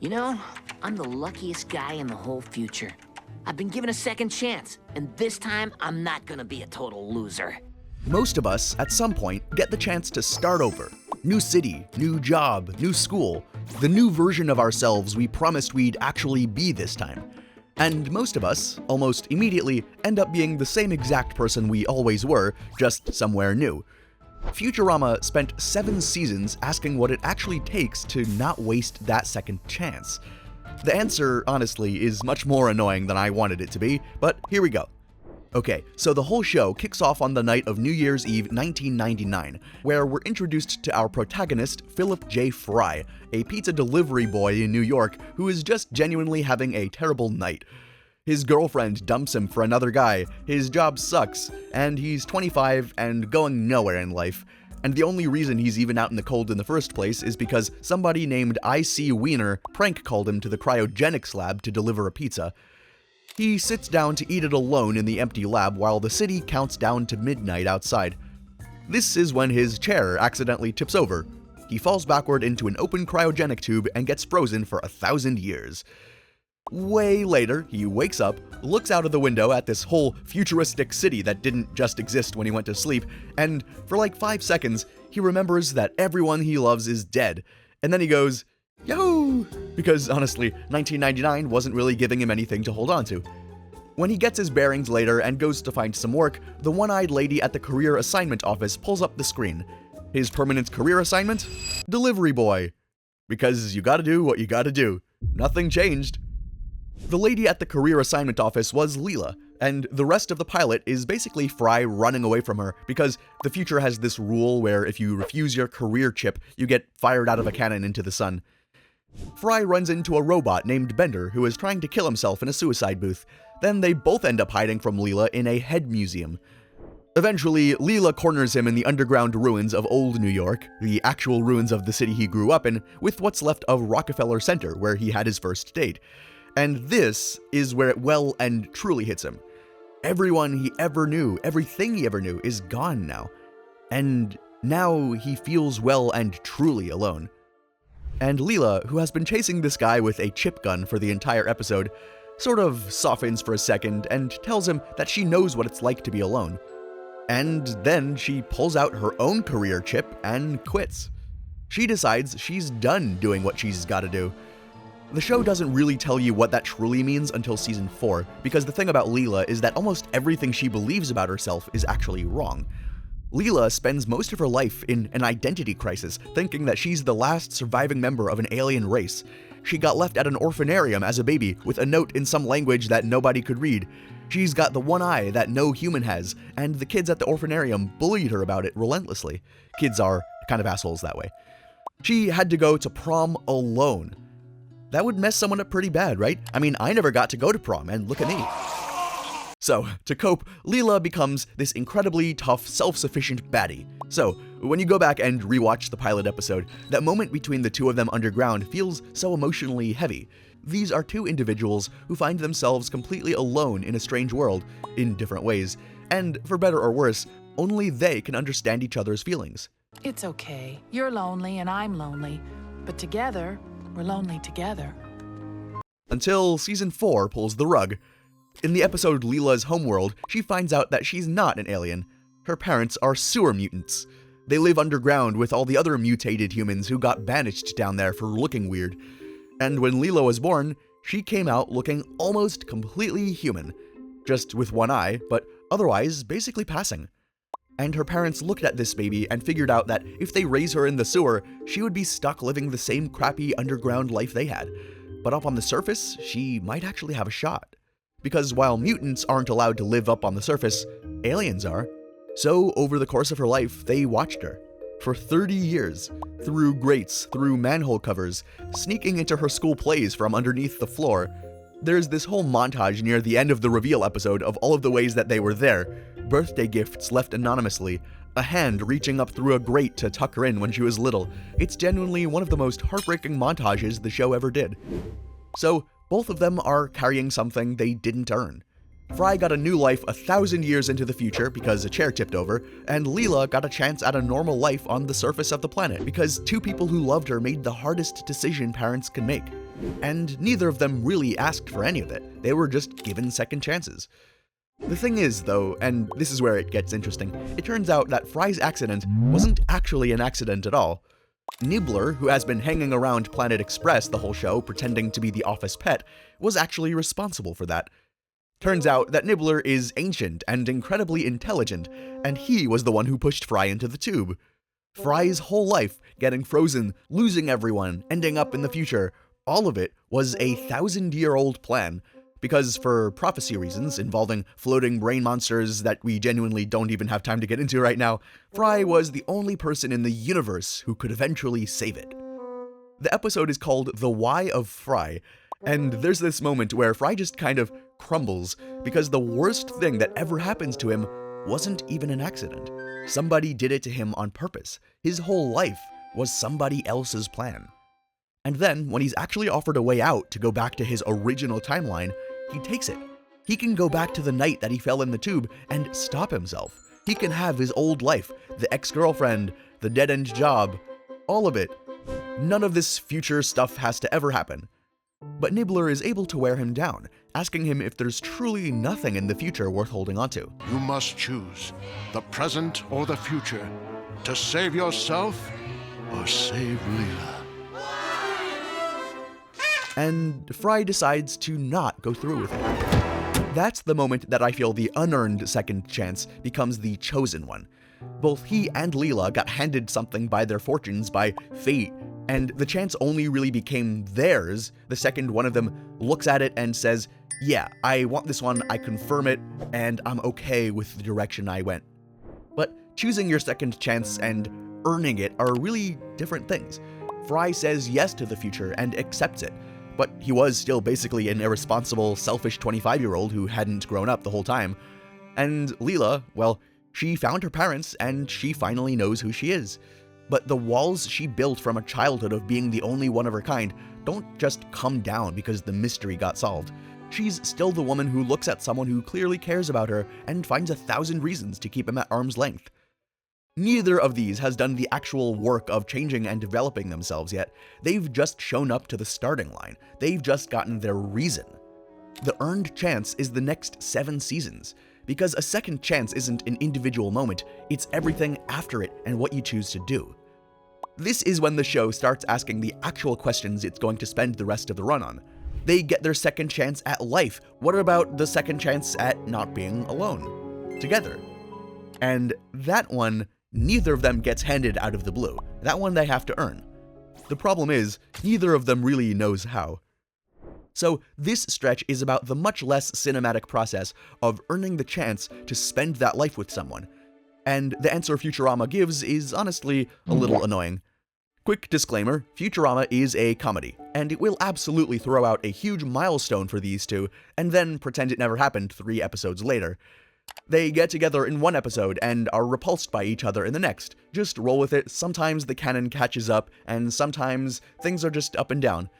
You know, I'm the luckiest guy in the whole future. I've been given a second chance, and this time I'm not gonna be a total loser. Most of us, at some point, get the chance to start over. New city, new job, new school, the new version of ourselves we promised we'd actually be this time. And most of us, almost immediately, end up being the same exact person we always were, just somewhere new. Futurama spent 7 seasons asking what it actually takes to not waste that second chance. The answer, honestly, is much more annoying than I wanted it to be, but here we go. Okay, so the whole show kicks off on the night of New Year's Eve 1999, where we're introduced to our protagonist, Philip J. Fry, a pizza delivery boy in New York who is just genuinely having a terrible night. His girlfriend dumps him for another guy, his job sucks, and he's 25 and going nowhere in life. And the only reason he's even out in the cold in the first place is because somebody named I.C. Wiener prank called him to the cryogenics lab to deliver a pizza. He sits down to eat it alone in the empty lab while the city counts down to midnight outside. This is when his chair accidentally tips over. He falls backward into an open cryogenic tube and gets frozen for 1,000 years. Way later, he wakes up, looks out of the window at this whole futuristic city that didn't just exist when he went to sleep, and for like 5 seconds, he remembers that everyone he loves is dead. And then he goes, "Yahoo!" Because honestly, 1999 wasn't really giving him anything to hold on to. When he gets his bearings later and goes to find some work, the one-eyed lady at the career assignment office pulls up the screen. His permanent career assignment? Delivery boy. Because you gotta do what you gotta do. Nothing changed. The lady at the career assignment office was Leela, and the rest of the pilot is basically Fry running away from her because the future has this rule where if you refuse your career chip, you get fired out of a cannon into the sun. Fry runs into a robot named Bender who is trying to kill himself in a suicide booth. Then they both end up hiding from Leela in a head museum. Eventually, Leela corners him in the underground ruins of old New York, the actual ruins of the city he grew up in, with what's left of Rockefeller Center where he had his first date. And this is where it well and truly hits him. Everyone he ever knew, everything he ever knew, is gone now. And now he feels well and truly alone. And Leela, who has been chasing this guy with a chip gun for the entire episode, sort of softens for a second and tells him that she knows what it's like to be alone. And then she pulls out her own career chip and quits. She decides she's done doing what she's gotta do. The show doesn't really tell you what that truly means until season 4, because the thing about Leela is that almost everything she believes about herself is actually wrong. Leela spends most of her life in an identity crisis, thinking that she's the last surviving member of an alien race. She got left at an orphanarium as a baby with a note in some language that nobody could read. She's got the one eye that no human has, and the kids at the orphanarium bullied her about it relentlessly. Kids are kind of assholes that way. She had to go to prom alone. That would mess someone up pretty bad, right? I mean, I never got to go to prom, and look at me. So, to cope, Leela becomes this incredibly tough, self-sufficient baddie. So, when you go back and rewatch the pilot episode, that moment between the two of them underground feels so emotionally heavy. These are two individuals who find themselves completely alone in a strange world, in different ways, and for better or worse, only they can understand each other's feelings. It's okay. You're lonely and I'm lonely, but together, we're lonely together. Until season 4 pulls the rug. In the episode Leela's Homeworld, she finds out that she's not an alien. Her parents are sewer mutants. They live underground with all the other mutated humans who got banished down there for looking weird. And when Leela was born, she came out looking almost completely human. Just with one eye, but otherwise basically passing. And her parents looked at this baby and figured out that if they raise her in the sewer, she would be stuck living the same crappy underground life they had. But up on the surface, she might actually have a shot. Because while mutants aren't allowed to live up on the surface, aliens are. So over the course of her life, they watched her. For 30 years, through grates, through manhole covers, sneaking into her school plays from underneath the floor. There's this whole montage near the end of the reveal episode of all of the ways that they were there. Birthday gifts left anonymously, a hand reaching up through a grate to tuck her in when she was little. It's genuinely one of the most heartbreaking montages the show ever did. So, both of them are carrying something they didn't earn. Fry got a new life 1,000 years into the future because a chair tipped over, and Leela got a chance at a normal life on the surface of the planet because two people who loved her made the hardest decision parents can make. And neither of them really asked for any of it. They were just given second chances. The thing is, though, and this is where it gets interesting, it turns out that Fry's accident wasn't actually an accident at all. Nibbler, who has been hanging around Planet Express the whole show pretending to be the office pet, was actually responsible for that. Turns out that Nibbler is ancient and incredibly intelligent, and he was the one who pushed Fry into the tube. Fry's whole life, getting frozen, losing everyone, ending up in the future, all of it was a 1,000-year-old plan. Because for prophecy reasons involving floating brain monsters that we genuinely don't even have time to get into right now, Fry was the only person in the universe who could eventually save it. The episode is called The Why of Fry, and there's this moment where Fry just kind of crumbles because the worst thing that ever happens to him wasn't even an accident. Somebody did it to him on purpose. His whole life was somebody else's plan. And then, when he's actually offered a way out to go back to his original timeline, he takes it. He can go back to the night that he fell in the tube and stop himself. He can have his old life, the ex-girlfriend, the dead-end job, all of it. None of this future stuff has to ever happen. But Nibbler is able to wear him down, asking him if there's truly nothing in the future worth holding onto. You must choose the present or the future to save yourself or save Leela. And Fry decides to not go through with it. That's the moment that I feel the unearned second chance becomes the chosen one. Both he and Leela got handed something by their fortunes, by fate, and the chance only really became theirs the second one of them looks at it and says, yeah, I want this one, I confirm it, and I'm okay with the direction I went. But choosing your second chance and earning it are really different things. Fry says yes to the future and accepts it, but he was still basically an irresponsible, selfish 25-year-old who hadn't grown up the whole time. And Leela, well, she found her parents and she finally knows who she is. But the walls she built from a childhood of being the only one of her kind don't just come down because the mystery got solved. She's still the woman who looks at someone who clearly cares about her and finds 1,000 reasons to keep him at arm's length. Neither of these has done the actual work of changing and developing themselves yet. They've just shown up to the starting line. They've just gotten their reason. The earned chance is the next 7 seasons, because a second chance isn't an individual moment, it's everything after it and what you choose to do. This is when the show starts asking the actual questions it's going to spend the rest of the run on. They get their second chance at life. What about the second chance at not being alone? Together. And that one, neither of them gets handed out of the blue. That one they have to earn. The problem is, neither of them really knows how. So this stretch is about the much less cinematic process of earning the chance to spend that life with someone. And the answer Futurama gives is honestly a little annoying. Quick disclaimer, Futurama is a comedy, and it will absolutely throw out a huge milestone for these two, and then pretend it never happened 3 episodes later. They get together in one episode and are repulsed by each other in the next. Just roll with it, sometimes the canon catches up, and sometimes things are just up and down.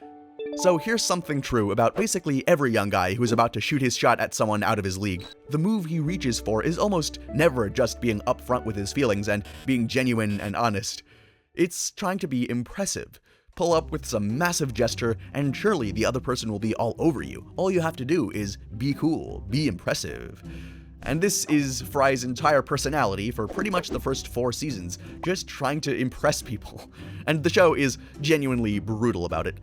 So here's something true about basically every young guy who's about to shoot his shot at someone out of his league. The move he reaches for is almost never just being upfront with his feelings and being genuine and honest. It's trying to be impressive. Pull up with some massive gesture, and surely the other person will be all over you. All you have to do is be cool, be impressive. And this is Fry's entire personality for pretty much the first 4 seasons, just trying to impress people. And the show is genuinely brutal about it.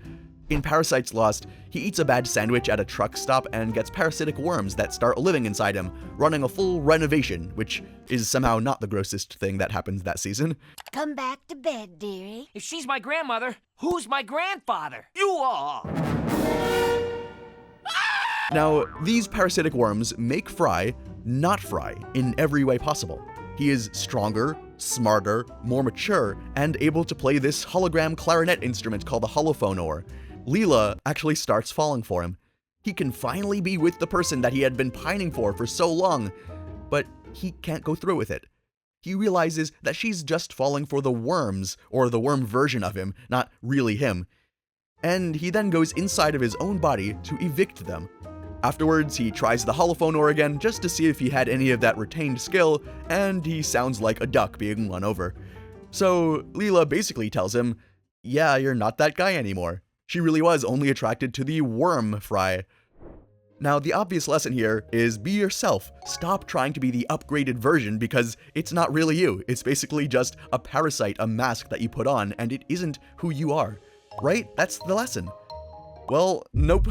In Parasites Lost, he eats a bad sandwich at a truck stop and gets parasitic worms that start living inside him, running a full renovation, which is somehow not the grossest thing that happens that season. Come back to bed, dearie. If she's my grandmother, who's my grandfather? You are! Now, these parasitic worms make Fry not Fry in every way possible. He is stronger, smarter, more mature, and able to play this hologram clarinet instrument called the holophone or. Leela actually starts falling for him. He can finally be with the person that he had been pining for so long, but he can't go through with it. He realizes that she's just falling for the worms, or the worm version of him, not really him. And he then goes inside of his own body to evict them. Afterwards, he tries the holophone or again just to see if he had any of that retained skill, and he sounds like a duck being run over. So Leela basically tells him, yeah, you're not that guy anymore. She really was only attracted to the worm Fry. Now, the obvious lesson here is be yourself. Stop trying to be the upgraded version because it's not really you. It's basically just a parasite, a mask that you put on, and it isn't who you are. Right? That's the lesson. Well, nope.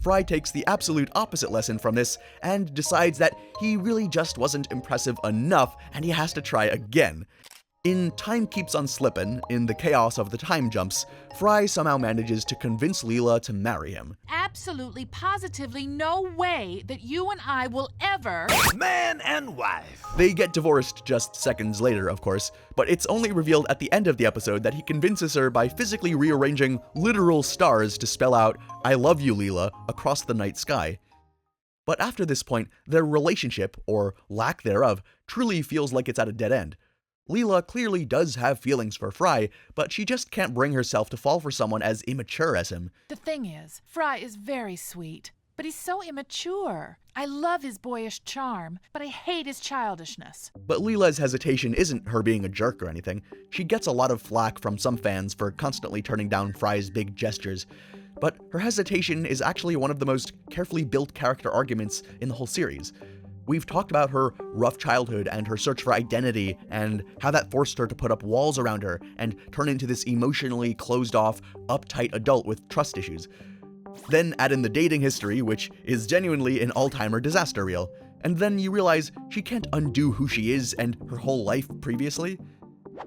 Fry takes the absolute opposite lesson from this and decides that he really just wasn't impressive enough and he has to try again. In Time Keeps on Slippin', in the chaos of the time jumps, Fry somehow manages to convince Leela to marry him. Absolutely, positively no way that you and I will ever... Man and wife. They get divorced just seconds later, of course, but it's only revealed at the end of the episode that he convinces her by physically rearranging literal stars to spell out, "I love you, Leela," across the night sky. But after this point, their relationship, or lack thereof, truly feels like it's at a dead end. Leela clearly does have feelings for Fry, but she just can't bring herself to fall for someone as immature as him. The thing is, Fry is very sweet, but he's so immature. I love his boyish charm, but I hate his childishness. But Leela's hesitation isn't her being a jerk or anything. She gets a lot of flack from some fans for constantly turning down Fry's big gestures. But her hesitation is actually one of the most carefully built character arguments in the whole series. We've talked about her rough childhood and her search for identity and how that forced her to put up walls around her and turn into this emotionally closed-off, uptight adult with trust issues. Then add in the dating history, which is genuinely an all-timer disaster reel. And then you realize she can't undo who she is and her whole life previously.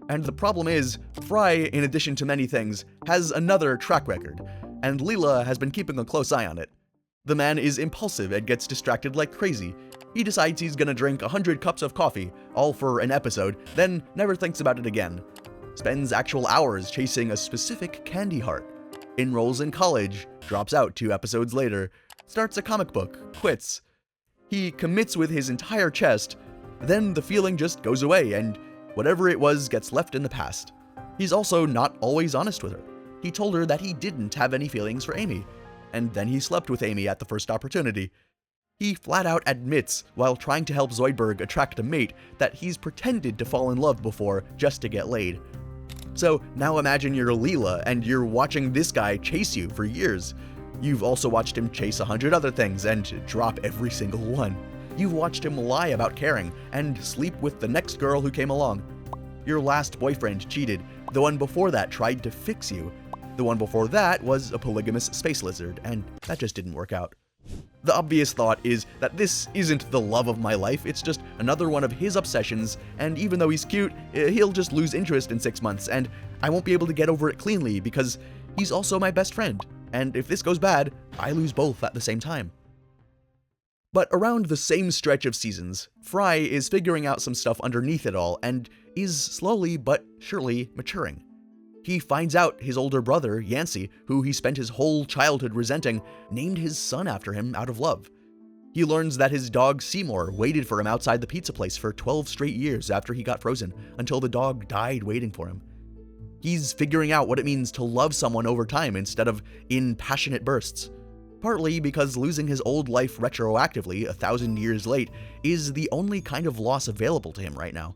And the problem is, Fry, in addition to many things, has another track record, and Leela has been keeping a close eye on it. The man is impulsive and gets distracted like crazy. He decides he's gonna drink 100 cups of coffee, all for an episode, then never thinks about it again. Spends actual hours chasing a specific candy heart. Enrolls in college, drops out 2 episodes later, starts a comic book, quits. He commits with his entire chest, then the feeling just goes away and whatever it was gets left in the past. He's also not always honest with her. He told her that he didn't have any feelings for Amy, and then he slept with Amy at the first opportunity. He flat out admits, while trying to help Zoidberg attract a mate, that he's pretended to fall in love before just to get laid. So now imagine you're Leela and you're watching this guy chase you for years. You've also watched him chase 100 other things and drop every single one. You've watched him lie about caring and sleep with the next girl who came along. Your last boyfriend cheated, the one before that tried to fix you. The one before that was a polygamous space lizard, and that just didn't work out. The obvious thought is that this isn't the love of my life, it's just another one of his obsessions, and even though he's cute, he'll just lose interest in 6 months, and I won't be able to get over it cleanly because he's also my best friend, and if this goes bad, I lose both at the same time. But around the same stretch of seasons, Fry is figuring out some stuff underneath it all, and is slowly but surely maturing. He finds out his older brother, Yancey, who he spent his whole childhood resenting, named his son after him out of love. He learns that his dog Seymour waited for him outside the pizza place for 12 straight years after he got frozen, until the dog died waiting for him. He's figuring out what it means to love someone over time instead of in passionate bursts. Partly because losing his old life retroactively, 1,000 years late, is the only kind of loss available to him right now.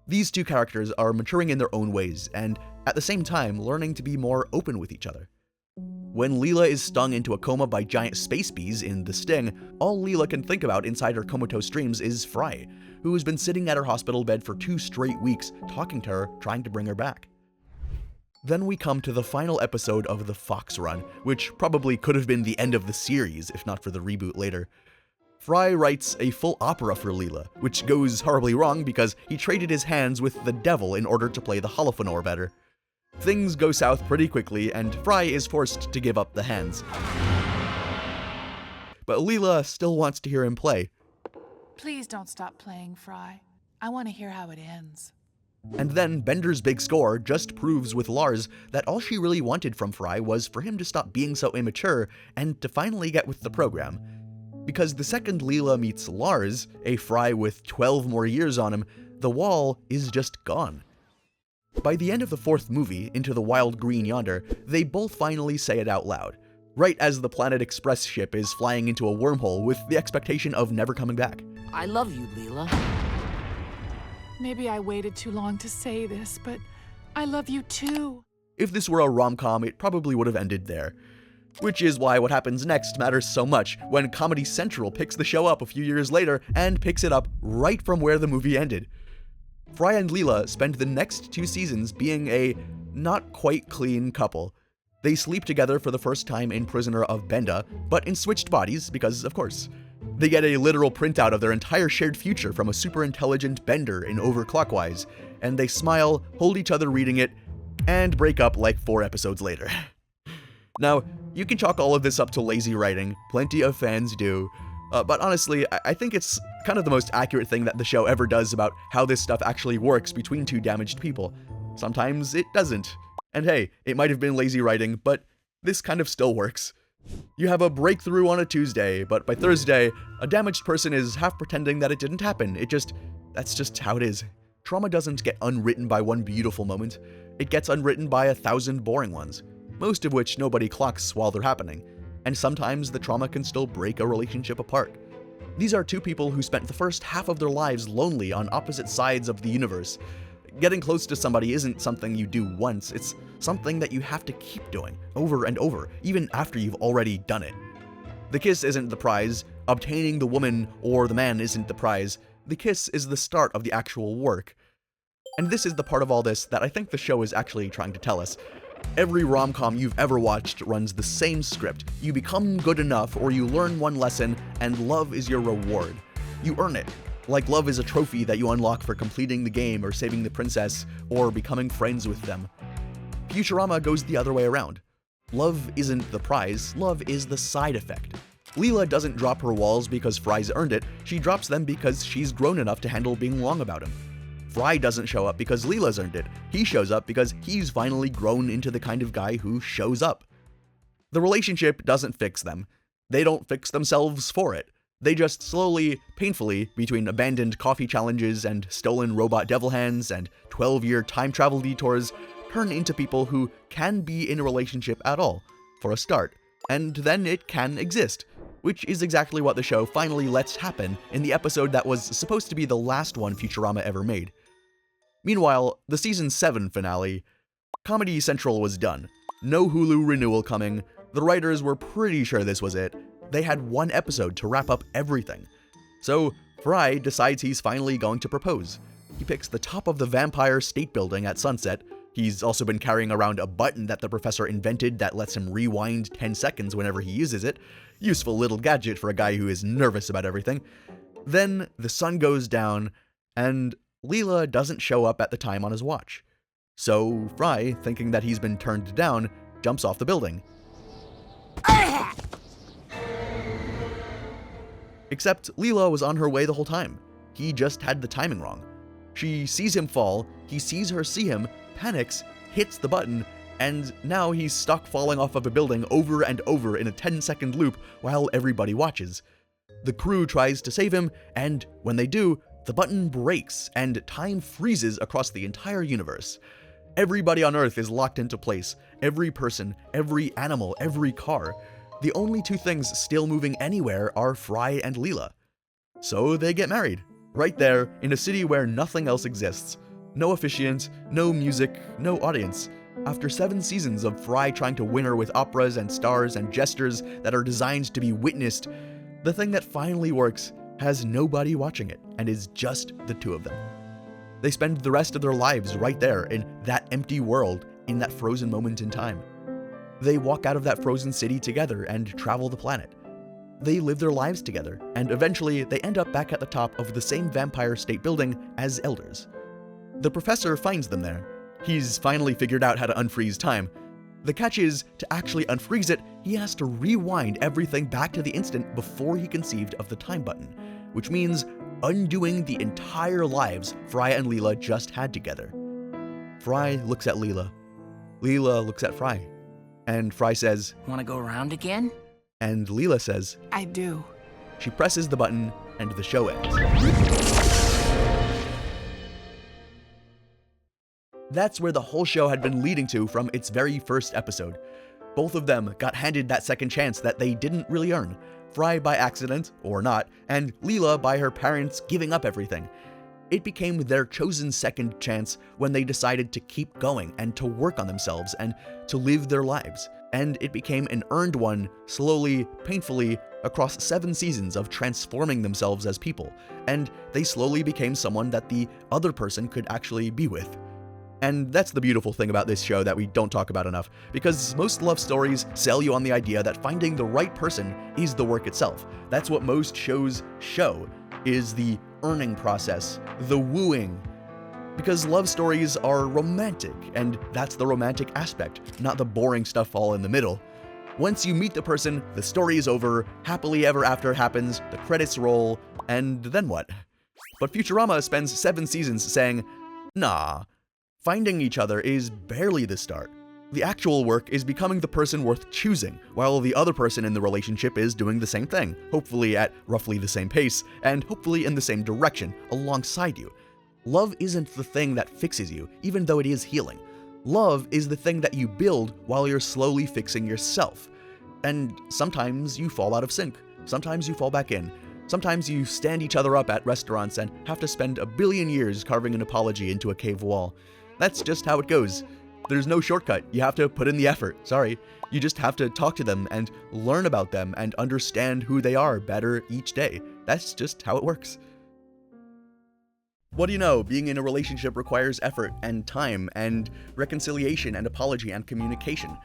These two characters are maturing in their own ways, and at the same time learning to be more open with each other. When Leela is stung into a coma by giant space bees in The Sting, all Leela can think about inside her comatose dreams is Fry, who has been sitting at her hospital bed for 2 straight weeks, talking to her, trying to bring her back. Then we come to the final episode of the Fox run, which probably could have been the end of the series if not for the reboot later. Fry writes a full opera for Leela, which goes horribly wrong because he traded his hands with the devil in order to play the holophonore better. Things go south pretty quickly, and Fry is forced to give up the hands. But Leela still wants to hear him play. Please don't stop playing, Fry. I want to hear how it ends. And then Bender's big score just proves with Lars that all she really wanted from Fry was for him to stop being so immature and to finally get with the program. Because the second Leela meets Lars, a Fry with 12 more years on him, the wall is just gone. By the end of the 4th movie, Into the Wild Green Yonder, they both finally say it out loud, right as the Planet Express ship is flying into a wormhole with the expectation of never coming back. I love you, Leela. Maybe I waited too long to say this, but I love you too. If this were a rom-com, it probably would have ended there. Which is why what happens next matters so much when Comedy Central picks the show up a few years later and picks it up right from where the movie ended. Fry and Leela spend the next 2 seasons being a not quite clean couple. They sleep together for the first time in Prisoner of Benda, but in switched bodies, because of course. They get a literal printout of their entire shared future from a super intelligent Bender in Overclockwise, and they smile, hold each other reading it, and break up like 4 episodes later. Now, you can chalk all of this up to lazy writing, plenty of fans do, but honestly, I think it's kind of the most accurate thing that the show ever does about how this stuff actually works between 2 damaged people. Sometimes it doesn't. And hey, it might have been lazy writing, but this kind of still works. You have a breakthrough on a Tuesday, but by Thursday, a damaged person is half pretending that it didn't happen. That's just how it is. Trauma doesn't get unwritten by one beautiful moment. It gets unwritten by 1,000 boring ones, most of which nobody clocks while they're happening. And sometimes the trauma can still break a relationship apart. These are 2 people who spent the first half of their lives lonely on opposite sides of the universe. Getting close to somebody isn't something you do once, it's something that you have to keep doing, over and over, even after you've already done it. The kiss isn't the prize, obtaining the woman or the man isn't the prize, the kiss is the start of the actual work. And this is the part of all this that I think the show is actually trying to tell us. Every rom-com you've ever watched runs the same script. You become good enough or you learn one lesson, and love is your reward. You earn it. Like love is a trophy that you unlock for completing the game or saving the princess or becoming friends with them. Futurama goes the other way around. Love isn't the prize, love is the side effect. Leela doesn't drop her walls because Fry's earned it, she drops them because she's grown enough to handle being wrong about him. Fry doesn't show up because Leela's earned it, he shows up because he's finally grown into the kind of guy who shows up. The relationship doesn't fix them. They don't fix themselves for it. They just slowly, painfully, between abandoned coffee challenges and stolen robot devil hands and 12-year time travel detours, turn into people who can be in a relationship at all, for a start, and then it can exist, which is exactly what the show finally lets happen in the episode that was supposed to be the last one Futurama ever made. Meanwhile, the season 7 finale, Comedy Central was done. No Hulu renewal coming, the writers were pretty sure this was it. They had 1 episode to wrap up everything. So, Fry decides he's finally going to propose. He picks the top of the Vampire State Building at sunset. He's also been carrying around a button that the professor invented that lets him rewind 10 seconds whenever he uses it. Useful little gadget for a guy who is nervous about everything. Then, the sun goes down, and Leela doesn't show up at the time on his watch. So, Fry, thinking that he's been turned down, jumps off the building. Except Leela was on her way the whole time. He just had the timing wrong. She sees him fall, he sees her see him, panics, hits the button, and now he's stuck falling off of a building over and over in a 10-second loop while everybody watches. The crew tries to save him, and when they do, the button breaks and time freezes across the entire universe. Everybody on Earth is locked into place. Every person, every animal, every car. The only 2 things still moving anywhere are Fry and Leela. So they get married, right there, in a city where nothing else exists. No officiant, no music, no audience. After 7 seasons of Fry trying to win her with operas and stars and gestures that are designed to be witnessed, the thing that finally works has nobody watching it, and is just the 2 of them. They spend the rest of their lives right there, in that empty world, in that frozen moment in time. They walk out of that frozen city together and travel the planet. They live their lives together, and eventually they end up back at the top of the same Vampire State Building as elders. The professor finds them there. He's finally figured out how to unfreeze time. The catch is, to actually unfreeze it, he has to rewind everything back to the instant before he conceived of the time button, which means undoing the entire lives Fry and Leela just had together. Fry looks at Leela. Leela looks at Fry. And Fry says, "Wanna go around again?" And Leela says, I do. She presses the button, and the show ends. That's where the whole show had been leading to from its very first episode. Both of them got handed that second chance that they didn't really earn. Fry by accident, or not, and Leela by her parents giving up everything. It became their chosen second chance when they decided to keep going and to work on themselves and to live their lives. And it became an earned one, slowly, painfully, across 7 seasons of transforming themselves as people. And they slowly became someone that the other person could actually be with. And that's the beautiful thing about this show that we don't talk about enough, because most love stories sell you on the idea that finding the right person is the work itself. That's what most shows show, is the earning process, the wooing. Because love stories are romantic, and that's the romantic aspect, not the boring stuff all in the middle. Once you meet the person, the story is over, happily ever after happens, the credits roll, and then what? But Futurama spends 7 seasons saying, nah, finding each other is barely the start. The actual work is becoming the person worth choosing, while the other person in the relationship is doing the same thing, hopefully at roughly the same pace, and hopefully in the same direction, alongside you. Love isn't the thing that fixes you, even though it is healing. Love is the thing that you build while you're slowly fixing yourself. And sometimes you fall out of sync, sometimes you fall back in. Sometimes you stand each other up at restaurants and have to spend a billion years carving an apology into a cave wall. That's just how it goes. There's no shortcut. You have to put in the effort. Sorry. You just have to talk to them and learn about them and understand who they are better each day. That's just how it works. What do you know? Being in a relationship requires effort and time and reconciliation and apology and communication.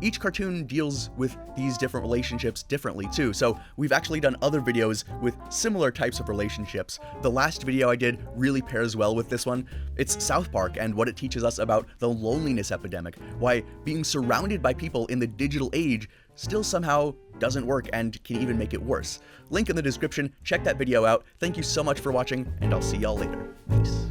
Each cartoon deals with these different relationships differently too, so we've actually done other videos with similar types of relationships. The last video I did really pairs well with this one. It's South Park and what it teaches us about the loneliness epidemic, why being surrounded by people in the digital age still somehow doesn't work and can even make it worse. Link in the description, check that video out. Thank you so much for watching, and I'll see y'all later. Peace.